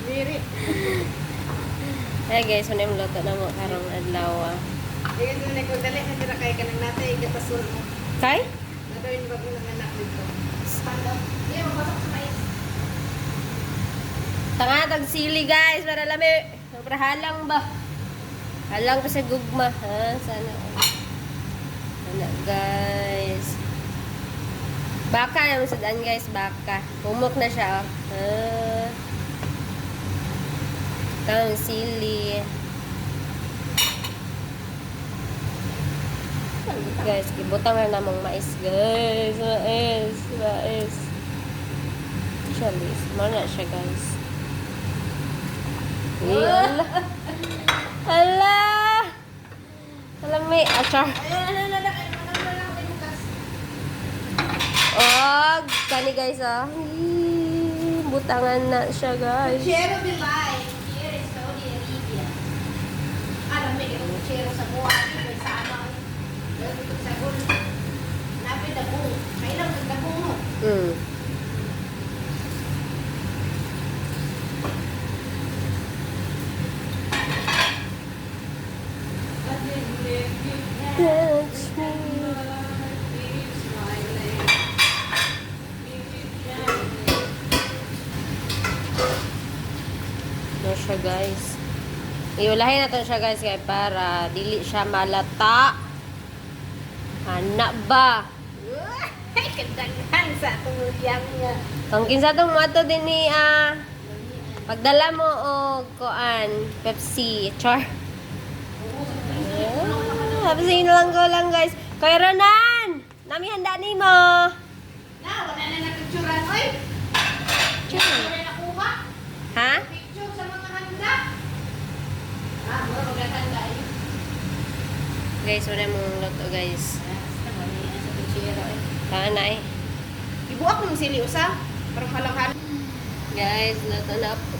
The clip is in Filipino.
Miri. Ay guys, ano yung luto na mo karong adlaw. Iyan doon ko dali na dira kay kanang natay gatasul mo. Kay? Nadawin bago ng anak dito. Stand up. Iya mapasok sa mais. Tangatag sili guys, para lami. Sobra halang ba? Halang pa sa gugma. Ha? Sana. Sana guys. Baka naman sa daan guys, baka. Humok na siya. Oh. Tang sili. Guys, ibutang na namang mais guys. Mais. Chalis. Mana siya guys. Hala. Hala. Alam mo, achar. Oh, kani guys ah. Butangan na siya guys. Chero bilay. Here is Saudi Arabia. Alam mo yung chero sa buwan ko sa ano. Dito sa gun. Napi dabong. Kailan magdabong mo? Touch me. No siya guys. Iulahin natin siya guys kaya para dili siya malata. Anak ba? Ay, kadaghan sa tumuliyang nga. Kung kinsa tong mato din ni pagdala mo og kuan Pepsi, char. Pepsi na lang ko lang guys. Kay Ronan, nami handa nimo. Na, wala na nagpicturean. Oy! Wala na nakuha. Ha? Picture sa mga handa. Ah, mura magkatanda eh. Guys, wala mong luto guys. Taan na eh. Ibuak mo sili usa. Parang halanghan. Guys, luto na po.